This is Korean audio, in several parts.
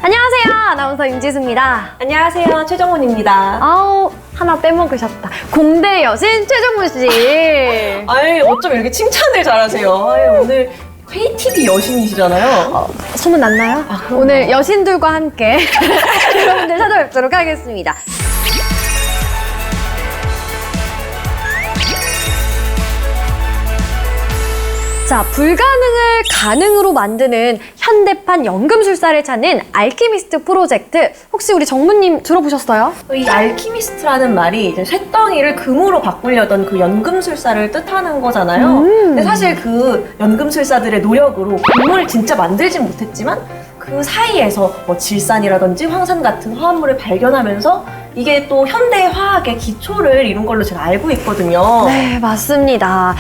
안녕하세요. 아나운서 윤지수입니다. 안녕하세요. 최정훈입니다. 아우, 하나 빼먹으셨다. 공대 여신 최정훈 씨. 아이, 어쩜 이렇게 칭찬을 잘하세요. 아이, 오늘 회이TV 여신이시잖아요. 소문 났나요? 오늘 여신들과 함께 여러분들 찾아뵙도록 하겠습니다. 자, 불가능을 가능으로 만드는 현대판 연금술사를 찾는 알키미스트 프로젝트. 혹시 우리 정무님 들어보셨어요? 이 알키미스트라는 말이 이제 쇳덩이를 금으로 바꾸려던 그 연금술사를 뜻하는 거잖아요. 근데 사실 그 연금술사들의 노력으로 금을 진짜 만들진 못했지만 그 사이에서 뭐 질산이라든지 황산 같은 화합물을 발견하면서 이게 또 현대 화학의 기초를 이룬 걸로 제가 알고 있거든요. 네, 맞습니다.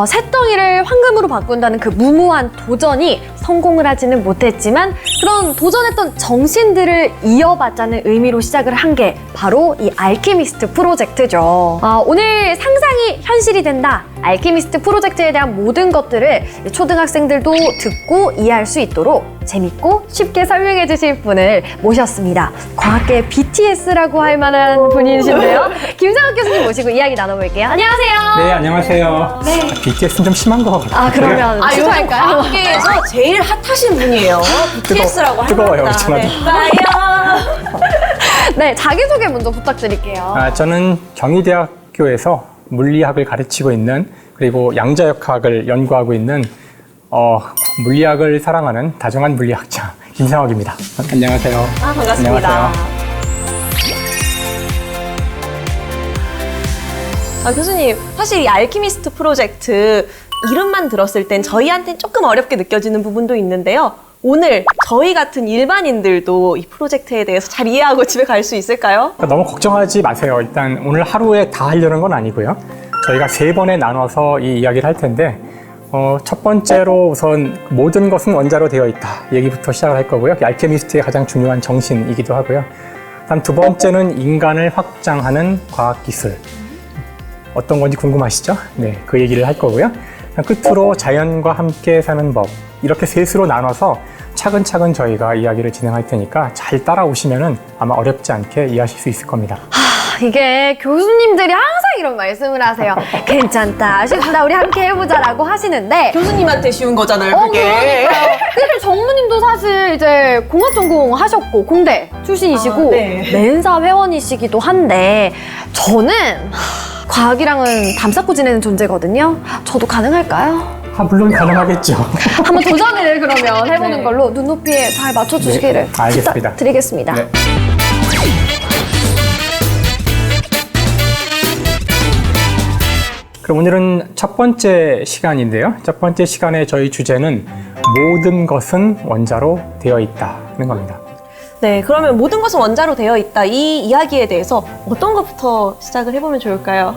쇳덩이를 황금으로 바꾼다는 그 무모한 도전이 성공을 하지는 못했지만 그런 도전했던 정신들을 이어받자는 의미로 시작을 한 게 바로 이 알키미스트 프로젝트죠. 오늘 상상이 현실이 된다. 알키미스트 프로젝트에 대한 모든 것들을 초등학생들도 듣고 이해할 수 있도록 재밌고 쉽게 설명해 주실 분을 모셨습니다. 과학계 BTS라고 할 만한 분이신데요. 김상욱 교수님 모시고 이야기 나눠볼게요. 안녕하세요. 네, 안녕하세요. 네. BTS는 좀 심한 것 같아요. 그러면 요즘 취소할까요? 과학계에서 제일 핫하신 분이에요. BTS라고 할 뜨거워요, 만하다. 저는. 네. 파이어. 네, 자기소개 먼저 부탁드릴게요. 저는 경희대학교에서 물리학을 가르치고 있는 그리고 양자역학을 연구하고 있는 물리학을 사랑하는 다정한 물리학자 김상욱입니다. 안녕하세요. 반갑습니다. 안녕하세요. 교수님, 사실 이 알키미스트 프로젝트 이름만 들었을 땐 저희한테는 조금 어렵게 느껴지는 부분도 있는데요. 오늘 저희 같은 일반인들도 이 프로젝트에 대해서 잘 이해하고 집에 갈 수 있을까요? 너무 걱정하지 마세요. 일단 오늘 하루에 다 하려는 건 아니고요. 저희가 3번에 나눠서 이 이야기를 할 텐데 첫 번째로 우선 모든 것은 원자로 되어 있다 얘기부터 시작을 할 거고요. 알케미스트의 가장 중요한 정신이기도 하고요. 다음 두 번째는 인간을 확장하는 과학기술. 어떤 건지 궁금하시죠? 네, 그 얘기를 할 거고요. 끝으로 자연과 함께 사는 법. 이렇게 셋으로 나눠서 차근차근 저희가 이야기를 진행할 테니까 잘 따라오시면은 아마 어렵지 않게 이해하실 수 있을 겁니다. 이게 교수님들이 항상 이런 말씀을 하세요. 괜찮다, 쉽다, 우리 함께 해보자라고 하시는데 교수님한테 쉬운 거잖아요, 그게. 그러니까요. 근데 정무님도 사실 이제 공학 전공 하셨고 공대 출신이시고 네. 멘사 회원이시기도 한데 저는 과학이랑은 담쌓고 지내는 존재거든요. 저도 가능할까요? 물론 가능하겠죠. 한번 도전을 그러면 해보는 네. 걸로 눈높이에 잘 맞춰주시기를 네, 알겠습니다. 부탁드리겠습니다. 네. 그럼 오늘은 첫 번째 시간인데요. 첫 번째 시간의 저희 주제는 모든 것은 원자로 되어 있다는 겁니다. 네, 그러면 모든 것은 원자로 되어 있다. 이 이야기에 대해서 어떤 것부터 시작을 해보면 좋을까요?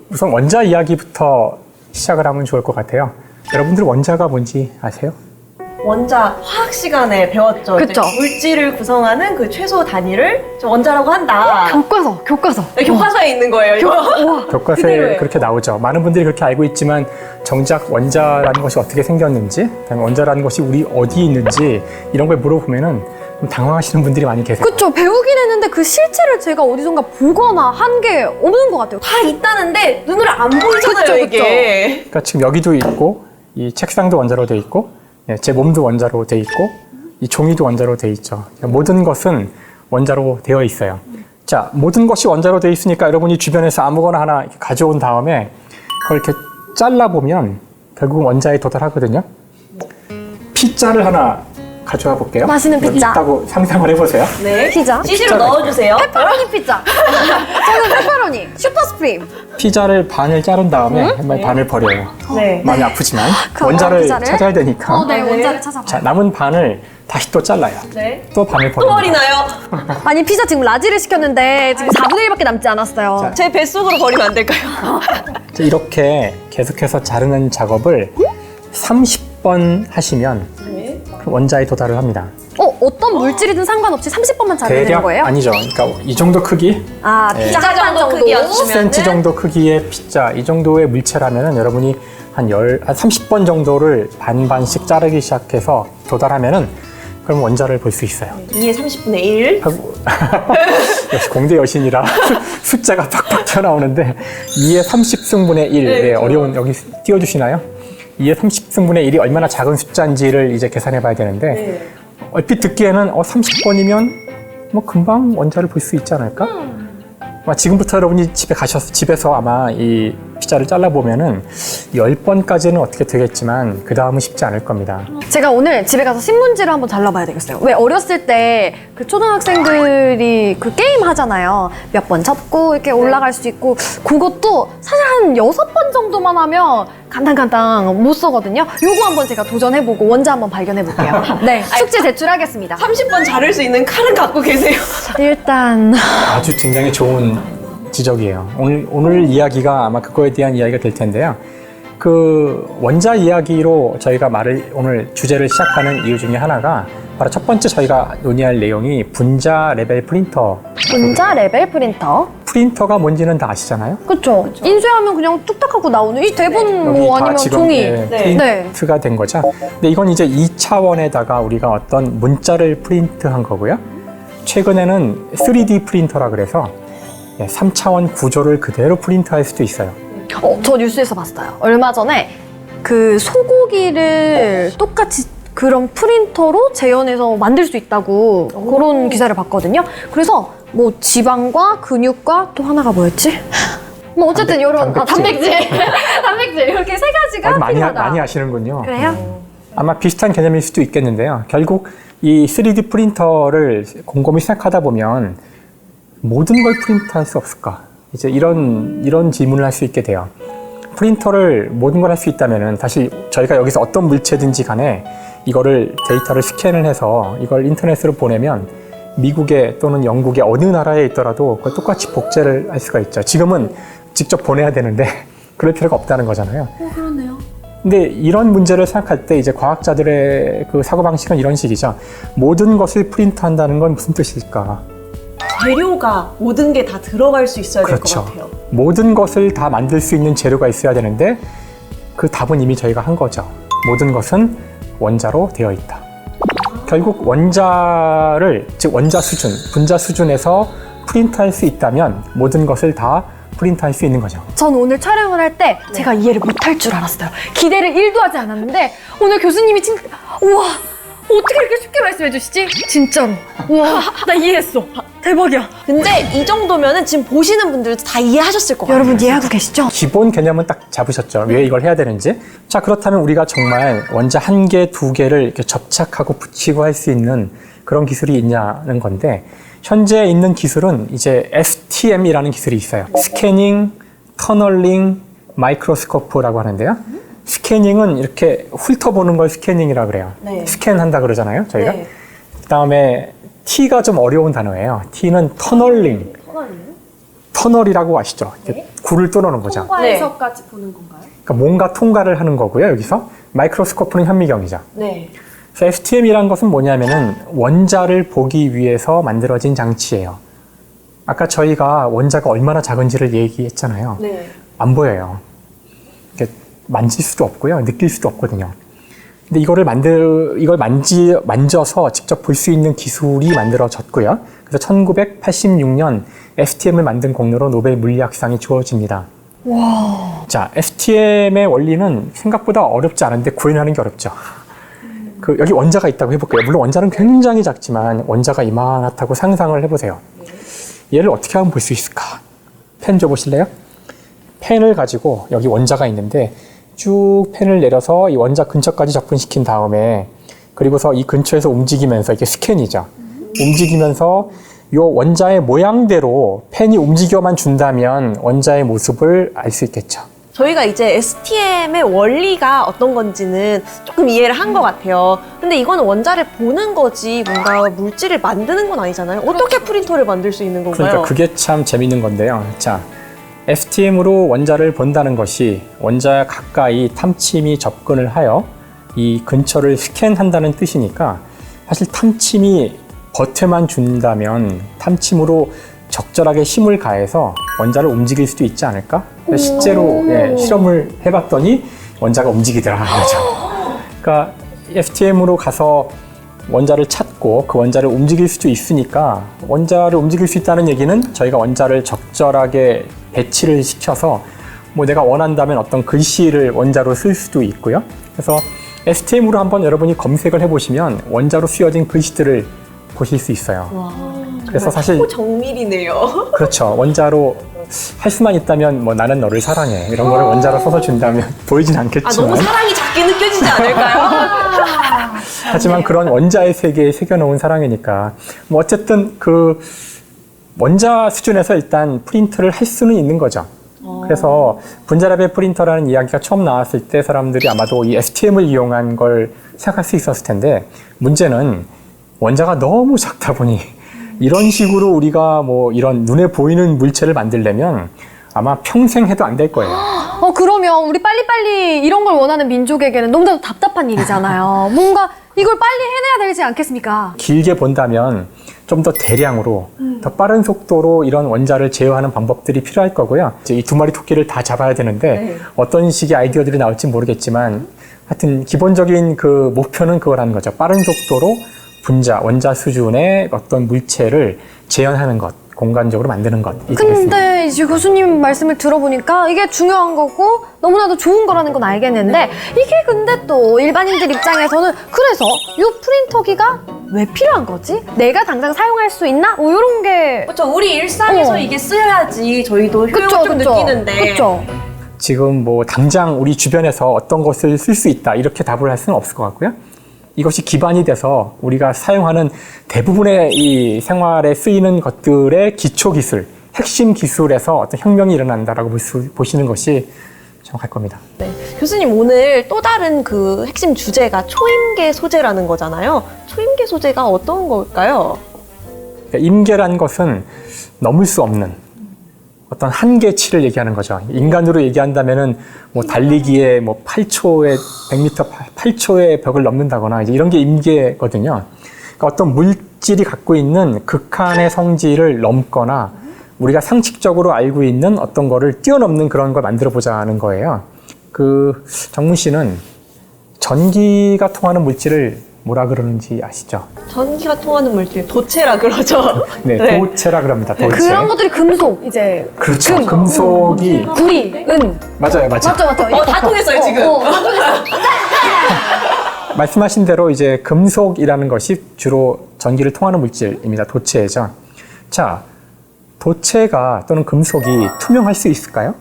우선 원자 이야기부터 시작을 하면 좋을 것 같아요. 여러분들 원자가 뭔지 아세요? 원자 화학 시간에 배웠죠. 그쵸. 이제 물질을 구성하는 그 최소 단위를 원자라고 한다. 교과서. 네, 교과서에 있는 거예요, 이거. 교과서에 그대로예요. 그렇게 나오죠. 많은 분들이 그렇게 알고 있지만 정작 원자라는 것이 어떻게 생겼는지, 그다음에 원자라는 것이 우리 어디에 있는지 이런 걸 물어보면은 좀 당황하시는 분들이 많이 계세요. 그쵸, 배우긴 했는데 그 실체를 제가 어디선가 보거나 한 게 없는 것 같아요. 다 있다는데 눈으로 안 보이잖아요, 그쵸, 이게. 그러니까 지금 여기도 있고, 이 책상도 원자로 돼 있고, 제 몸도 원자로 돼 있고, 이 종이도 원자로 돼 있죠. 그러니까 모든 것은 원자로 되어 있어요. 자, 모든 것이 원자로 되어 있으니까 여러분이 주변에서 아무거나 하나 이렇게 가져온 다음에 그걸 이렇게 잘라보면 결국은 원자에 도달하거든요. 피자를 하나 가져와 볼게요. 맛있는 여기 피자. 있다고 상상을 해보세요. 네. 피자. CC로 넣어주세요. 페퍼로니 피자. 저는 페퍼로니. 슈퍼 스프림. 피자를 반을 자른 다음에 반을 버려요. 네. 많이 아프지만 그 원자를 피자를? 찾아야 되니까. 네, 네. 원자를 찾아봐요. 자, 남은 반을 다시 또 잘라요. 네. 또 반을 또 버려요. 버리나요? 아니, 피자 지금 라지를 시켰는데 지금 4분의 1밖에 남지 않았어요. 자. 제 뱃속으로 버리면 안 될까요? 이렇게 계속해서 자르는 작업을 30번 하시면 네. 그 원자에 도달을 합니다. 어떤 물질이든 상관없이 30번만 자르면 되는 거예요? 아니죠. 그러니까 이 정도 크기, 아, 네. 피자 피자 한 정도 정도? 크기였으면 10cm 정도 크기의 피자, 이 정도의 물체라면은 여러분이 한 30번 정도를 반반씩 자르기 시작해서 도달하면은 그럼 원자를 볼 수 있어요. 2의 30분의 1. 하고 역시 공대 여신이라 숫자가 팍팍 튀어나오는데 2의 30승분의 1. 네, 어려운 여기 띄워주시나요? 2의 30승분의 1이 얼마나 작은 숫자인지를 이제 계산해 봐야 되는데 얼핏 듣기에는 30번이면 뭐 금방 원자를 볼 수 있지 않을까? 아마 지금부터 여러분이 집에서 아마 이 피자를 잘라보면은 10번까지는 어떻게 되겠지만 그 다음은 쉽지 않을 겁니다. 제가 오늘 집에 가서 신문지를 한번 잘라봐야 되겠어요. 왜 어렸을 때 그 초등학생들이 그 게임 하잖아요. 몇 번 접고 이렇게 올라갈 수 있고 그것도 사실 한 6번 정도만 하면 간당간당 못 써거든요. 요거 한번 제가 도전해보고 원자 한번 발견해볼게요. 네, 숙제 제출하겠습니다. 30번 자를 수 있는 칼은 갖고 계세요. 일단 아주 굉장히 좋은 지적이에요. 오늘 이야기가 아마 그거에 대한 이야기가 될 텐데요. 그 원자 이야기로 저희가 오늘 주제를 시작하는 이유 중에 하나가 바로 첫 번째 저희가 논의할 내용이 분자 레벨 프린터. 분자 레벨 프린터. 프린터가 뭔지는 다 아시잖아요? 그렇죠. 인쇄하면 그냥 뚝딱 하고 나오는 이 대본 여기 뭐 다 아니면 지금, 종이. 프린트가 된 거죠. 근데 이건 이제 2차원에다가 우리가 어떤 문자를 프린트한 거고요. 최근에는 3D 프린터라 그래서 3차원 구조를 그대로 프린트할 수도 있어요. 저 뉴스에서 봤어요. 얼마 전에 그 소고기를 똑같이 그런 프린터로 재현해서 만들 수 있다고 그런 기사를 봤거든요. 그래서 뭐 지방과 근육과 또 하나가 뭐였지? 뭐 어쨌든 이런 단백질, 단백질 이렇게 세 가지가 필요하다. 많이 아시는군요. 그래요? 아마 비슷한 개념일 수도 있겠는데요. 결국 이 3D 프린터를 곰곰이 생각하다 보면 모든 걸 프린트할 수 없을까? 이제 이런 질문을 할 수 있게 돼요. 프린터를 모든 걸 할 수 있다면은 사실 저희가 여기서 어떤 물체든지 간에 이거를 데이터를 스캔을 해서 이걸 인터넷으로 보내면 미국에 또는 영국의 어느 나라에 있더라도 그걸 똑같이 복제를 할 수가 있죠. 지금은 직접 보내야 되는데 그럴 필요가 없다는 거잖아요. 그렇네요. 근데 이런 문제를 생각할 때 이제 과학자들의 그 사고방식은 이런 식이죠. 모든 것을 프린트한다는 건 무슨 뜻일까? 재료가 모든 게 다 들어갈 수 있어야 될 것 그렇죠. 같아요. 모든 것을 다 만들 수 있는 재료가 있어야 되는데 그 답은 이미 저희가 한 거죠. 모든 것은 원자로 되어 있다. 결국 원자를, 즉 원자 수준, 분자 수준에서 프린트할 수 있다면 모든 것을 다 프린트할 수 있는 거죠. 전 오늘 촬영을 할 때 제가 이해를 못할 줄 알았어요. 기대를 1도 하지 않았는데 오늘 교수님이 진짜 우와 어떻게 이렇게 쉽게 말씀해 주시지? 진짜로 우와 나 이해했어. 대박이야. 근데 이 정도면은 지금 보시는 분들도 다 이해하셨을 것 같아요. 여러분 이해하고 계시죠? 기본 개념은 딱 잡으셨죠. 왜 이걸 해야 되는지. 자, 그렇다면 우리가 정말 원자 한 개, 두 개를 이렇게 접착하고 붙이고 할 수 있는 그런 기술이 있냐는 건데, 현재 있는 기술은 이제 STM이라는 기술이 있어요. 스캐닝, 터널링, 마이크로스코프라고 하는데요. 스캐닝은 이렇게 훑어보는 걸 스캐닝이라고 그래요. 네. 스캔한다 그러잖아요, 저희가. 네. 그다음에 T가 좀 어려운 단어예요. T는 터널링. 터널이라고 아시죠? 이렇게 굴을 뚫어놓은 거죠. 통과해서까지 보는 건가요? 그러니까 뭔가 통과를 하는 거고요, 여기서. 마이크로스코프는 현미경이죠. 네. 그래서 STM이라는 것은 뭐냐면은 원자를 보기 위해서 만들어진 장치예요. 아까 저희가 원자가 얼마나 작은지를 얘기했잖아요. 네. 안 보여요. 이렇게 만질 수도 없고요, 느낄 수도 없거든요. 근데 이걸 만져서 직접 볼 수 있는 기술이 만들어졌고요. 그래서 1986년 STM을 만든 공로로 노벨 물리학상이 주어집니다. 와. 자, STM의 원리는 생각보다 어렵지 않은데 구현하는 게 어렵죠. 여기 원자가 있다고 해볼게요. 물론 원자는 굉장히 작지만 원자가 이만하다고 상상을 해보세요. 얘를 어떻게 하면 볼 수 있을까? 펜 줘보실래요? 펜을 가지고 여기 원자가 있는데 쭉 펜을 내려서 이 원자 근처까지 접근시킨 다음에 그리고서 이 근처에서 움직이면서 이게 스캔이죠. 움직이면서 이 원자의 모양대로 펜이 움직여만 준다면 원자의 모습을 알 수 있겠죠. 저희가 이제 STM의 원리가 어떤 건지는 조금 이해를 한 것 같아요. 근데 이거는 원자를 보는 거지 뭔가 물질을 만드는 건 아니잖아요. 어떻게 프린터를 만들 수 있는 건가요? 그러니까 그게 참 재밌는 건데요. 자, STM으로 원자를 본다는 것이 원자 가까이 탐침이 접근을 하여 이 근처를 스캔한다는 뜻이니까 사실 탐침이 버텨만 준다면 탐침으로 적절하게 힘을 가해서 원자를 움직일 수도 있지 않을까? 실제로 실험을 해봤더니 원자가 움직이더라. 그러니까 STM으로 가서 원자를 찾고 그 원자를 움직일 수도 있으니까 원자를 움직일 수 있다는 얘기는 저희가 원자를 적절하게 배치를 시켜서 뭐 내가 원한다면 어떤 글씨를 원자로 쓸 수도 있고요. 그래서 STM으로 한번 여러분이 검색을 해보시면 원자로 쓰여진 글씨들을 보실 수 있어요. 그래서 사실 정밀이네요. 그렇죠. 원자로 할 수만 있다면 뭐 나는 너를 사랑해 이런 거를 원자로 써서 준다면 보이진 않겠지만 너무 사랑이 작게 느껴지지 않을까요? 하지만 그런 원자의 세계에 새겨놓은 사랑이니까 뭐 어쨌든 그 원자 수준에서 일단 프린트를 할 수는 있는 거죠. 그래서 분자랍의 프린터라는 이야기가 처음 나왔을 때 사람들이 아마도 이 STM을 이용한 걸 생각할 수 있었을 텐데 문제는 원자가 너무 작다 보니 이런 식으로 우리가 뭐 이런 눈에 보이는 물체를 만들려면 아마 평생 해도 안 될 거예요. 그러면 우리 빨리빨리 이런 걸 원하는 민족에게는 너무나도 답답한 일이잖아요. 뭔가 이걸 빨리 해내야 되지 않겠습니까? 길게 본다면 좀 더 대량으로 더 빠른 속도로 이런 원자를 제어하는 방법들이 필요할 거고요. 이제 이 두 마리 토끼를 다 잡아야 되는데 네. 어떤 식의 아이디어들이 나올지 모르겠지만 하여튼 기본적인 그 목표는 그거라는 거죠. 빠른 속도로 원자 수준의 어떤 물체를 재현하는 것, 공간적으로 만드는 것이 되겠습니다. 근데 이제 교수님 말씀을 들어보니까 이게 중요한 거고 너무나도 좋은 거라는 건 알겠는데 이게 근데 또 일반인들 입장에서는 그래서 이 프린터기가 왜 필요한 거지? 내가 당장 사용할 수 있나? 뭐 이런 게 그렇죠. 우리 일상에서 이게 쓰여야지 저희도 효용을 좀 느끼는데. 그쵸. 지금 뭐 당장 우리 주변에서 어떤 것을 쓸 수 있다 이렇게 답을 할 수는 없을 것 같고요. 이것이 기반이 돼서 우리가 사용하는 대부분의 이 생활에 쓰이는 것들의 기초 기술, 핵심 기술에서 어떤 혁명이 일어난다라고 보시는 것이 정확할 겁니다. 네. 교수님 오늘 또 다른 그 핵심 주제가 초임계 소재라는 거잖아요. 초임계 소재가 어떤 걸까요? 그러니까 임계란 것은 넘을 수 없는 어떤 한계치를 얘기하는 거죠. 인간으로 얘기한다면은 뭐 달리기에 뭐 8초에 100m 8초의 벽을 넘는다거나 이제 이런 게 임계거든요. 그러니까 어떤 물질이 갖고 있는 극한의 성질을 넘거나 우리가 상식적으로 알고 있는 어떤 거를 뛰어넘는 그런 걸 만들어 보자는 거예요. 그 정문 씨는 전기가 통하는 물질을 뭐라 그러는지 아시죠? 전기가 통하는 물질, 도체라 그러죠. 네, 도체라 그럽니다. 도체. 그런 것들이 금속 이제 그렇죠. 금속이 구리, 은 맞아요. 맞죠. 다 통했어요, 지금. 다 통했어요. 말씀하신 대로 이제 금속이라는 것이 주로 전기를 통하는 물질입니다. 도체죠. 자, 도체가 또는 금속이 투명할 수 있을까요?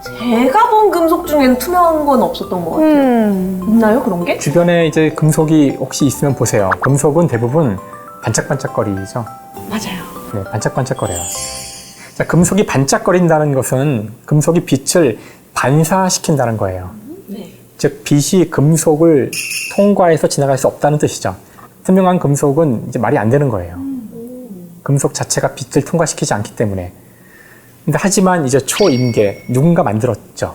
제가 본 금속 중에는 투명한 건 없었던 것 같아요. 있나요, 그런 게? 주변에 이제 금속이 혹시 있으면 보세요. 금속은 대부분 반짝반짝거리죠. 맞아요. 네, 반짝반짝거려요. 자, 금속이 반짝거린다는 것은 금속이 빛을 반사시킨다는 거예요. 네. 즉, 빛이 금속을 통과해서 지나갈 수 없다는 뜻이죠. 투명한 금속은 이제 말이 안 되는 거예요. 금속 자체가 빛을 통과시키지 않기 때문에. 근데 하지만 이제 초임계, 누군가 만들었죠.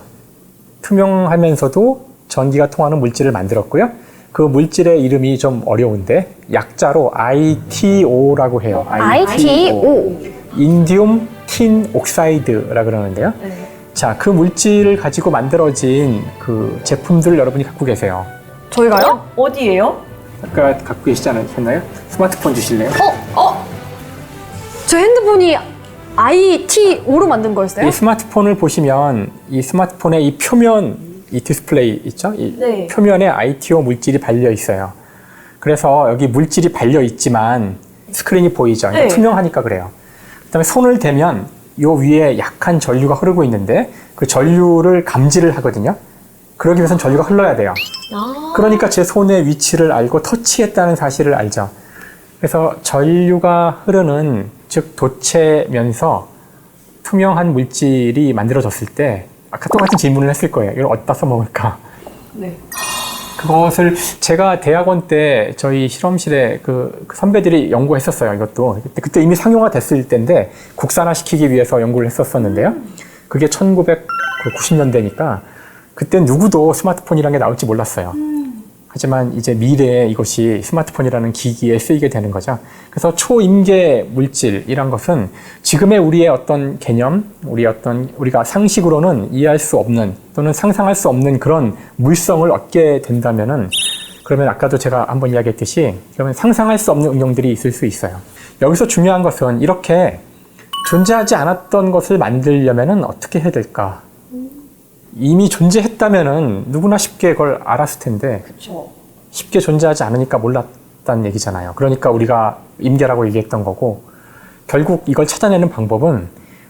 투명하면서도 전기가 통하는 물질을 만들었고요. 그 물질의 이름이 좀 어려운데 약자로 ITO라고 해요. ITO. 인디움 틴 옥사이드라 그러는데요. 네. 자, 그 물질을 가지고 만들어진 그 제품들을 여러분이 갖고 계세요. 저희가요? 어디예요? 아까 갖고 계시지 않았나요? 스마트폰 주실래요? 제 핸드폰이 ITO로 만든 거였어요? 이 스마트폰을 보시면 이 스마트폰의 이 표면, 이 디스플레이 있죠? 이 네. 표면에 ITO 물질이 발려 있어요. 그래서 여기 물질이 발려 있지만 스크린이 보이죠? 그러니까 네. 투명하니까 그래요. 그다음에 손을 대면 요 위에 약한 전류가 흐르고 있는데 그 전류를 감지를 하거든요. 그러기 위해서는 전류가 흘러야 돼요. 그러니까 제 손의 위치를 알고 터치했다는 사실을 알죠. 그래서 전류가 흐르는 즉 도체면서 투명한 물질이 만들어졌을 때 아까 똑같은 질문을 했을 거예요. 이걸 어디다 써먹을까? 네. 그것을 제가 대학원 때 저희 실험실에 그 선배들이 연구했었어요. 이것도 그때 이미 상용화 됐을 때인데 국산화시키기 위해서 연구를 했었었는데요. 그게 1990년대니까 그때 누구도 스마트폰이라는 게 나올지 몰랐어요. 하지만 이제 미래에 이것이 스마트폰이라는 기기에 쓰이게 되는 거죠. 그래서 초임계 물질이란 것은 지금의 우리의 어떤 개념, 우리가 상식으로는 이해할 수 없는 또는 상상할 수 없는 그런 물성을 얻게 된다면은 그러면 아까도 제가 한번 이야기했듯이 그러면 상상할 수 없는 응용들이 있을 수 있어요. 여기서 중요한 것은 이렇게 존재하지 않았던 것을 만들려면은 어떻게 해야 될까? 이미 존재했다면은 누구나 쉽게 그걸 알았을 텐데 그렇죠. 쉽게 존재하지 않으니까 몰랐다는 얘기잖아요. 그러니까 우리가 임계라고 얘기했던 거고 결국 이걸 찾아내는 방법은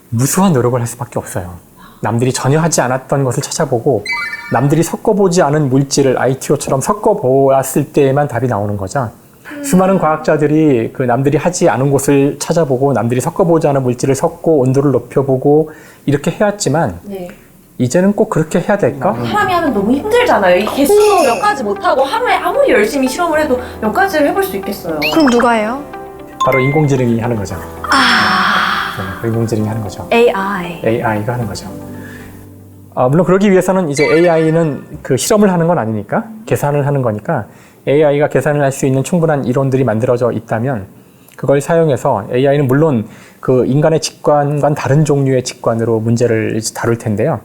무수한 노력을 할 수밖에 없어요. 남들이 전혀 하지 않았던 것을 찾아보고 남들이 섞어보지 않은 물질을 ITO처럼 섞어보았을 때에만 답이 나오는 거죠. 수많은 과학자들이 그 남들이 하지 않은 곳을 찾아보고 남들이 섞어보지 않은 물질을 섞고 온도를 높여보고 이렇게 해왔지만 네. 이제는 꼭 그렇게 해야 될까? 사람이 하면 너무 힘들잖아요. 이 개수로 몇 가지 못하고 하루에 아무리 열심히 실험을 해도 몇 가지를 해볼 수 있겠어요. 그럼 누가 해요? 바로 인공지능이 하는 거죠. 네, 인공지능이 하는 거죠. AI. AI가 하는 거죠. 물론 그러기 위해서는 이제 AI는 그 실험을 하는 건 아니니까 계산을 하는 거니까 AI가 계산을 할 수 있는 충분한 이론들이 만들어져 있다면 그걸 사용해서 AI는 물론 그 인간의 직관과는 다른 종류의 직관으로 문제를 다룰 텐데요.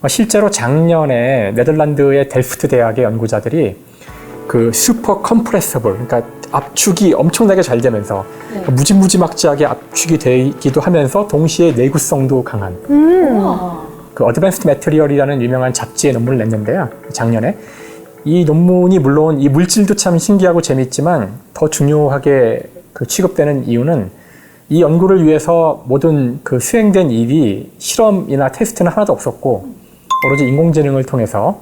실제로 작년에 네덜란드의 델프트 대학의 연구자들이 그 슈퍼 컴프레서블, 그러니까 압축이 엄청나게 잘 되면서 무지막지하게 압축이 되기도 하면서 동시에 내구성도 강한 그 어드밴스드 매터리얼이라는 유명한 잡지의 논문을 냈는데요. 작년에. 이 논문이 물론 이 물질도 참 신기하고 재밌지만 더 중요하게 그 취급되는 이유는 이 연구를 위해서 모든 그 수행된 일이 실험이나 테스트는 하나도 없었고 오로지 인공지능을 통해서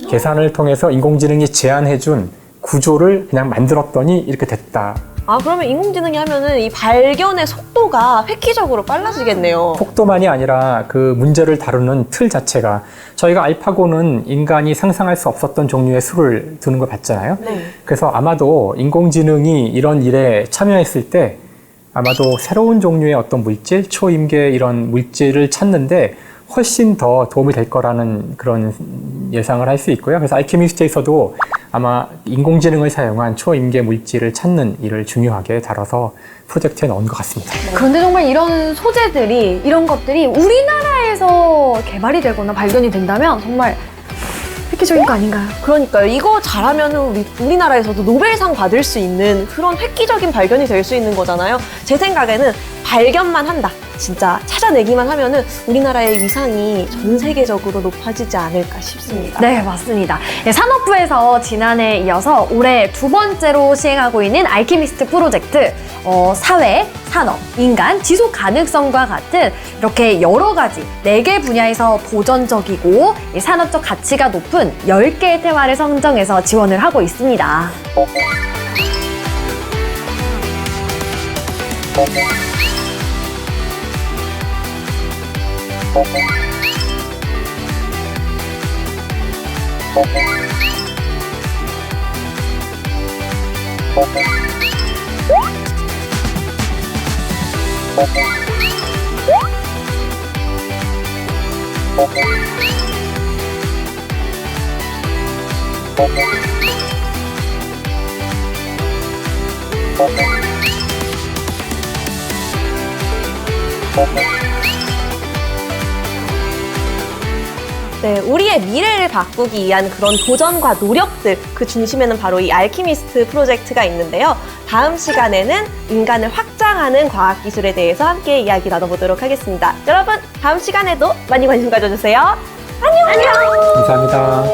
계산을 통해서 인공지능이 제안해준 구조를 그냥 만들었더니 이렇게 됐다. 아, 그러면 인공지능이 하면은 이 발견의 속도가 획기적으로 빨라지겠네요. 속도만이 아니라 그 문제를 다루는 틀 자체가 저희가 알파고는 인간이 상상할 수 없었던 종류의 수를 두는 걸 봤잖아요. 네. 그래서 아마도 인공지능이 이런 일에 참여했을 때 아마도 새로운 종류의 어떤 물질, 초임계 이런 물질을 찾는데 훨씬 더 도움이 될 거라는 그런 예상을 할 수 있고요. 그래서 알케미스트에서도 아마 인공지능을 사용한 초임계 물질을 찾는 일을 중요하게 다뤄서 프로젝트에 넣은 것 같습니다. 그런데 정말 이런 소재들이, 이런 것들이 우리나라에서 개발이 되거나 발견이 된다면 정말 획기적인 거 아닌가요? 그러니까요. 이거 잘하면 우리나라에서도 노벨상 받을 수 있는 그런 획기적인 발견이 될 수 있는 거잖아요. 제 생각에는 발견만 한다. 진짜 찾아내기만 하면은 우리나라의 위상이 전 세계적으로 높아지지 않을까 싶습니다. 네, 맞습니다. 네, 산업부에서 지난해에 이어서 올해 두 번째로 시행하고 있는 알케미스트 프로젝트, 사회, 산업, 인간, 지속 가능성과 같은 이렇게 여러 가지 4개 분야에서 도전적이고 산업적 가치가 높은 10개의 테마를 선정해서 지원을 하고 있습니다. 네, 우리의 미래를 바꾸기 위한 그런 도전과 노력들, 그 중심에는 바로 이 알케미스트 프로젝트가 있는데요. 다음 시간에는 인간을 확장하는 과학기술에 대해서 함께 이야기 나눠보도록 하겠습니다. 여러분, 다음 시간에도 많이 관심 가져주세요. 안녕! 감사합니다.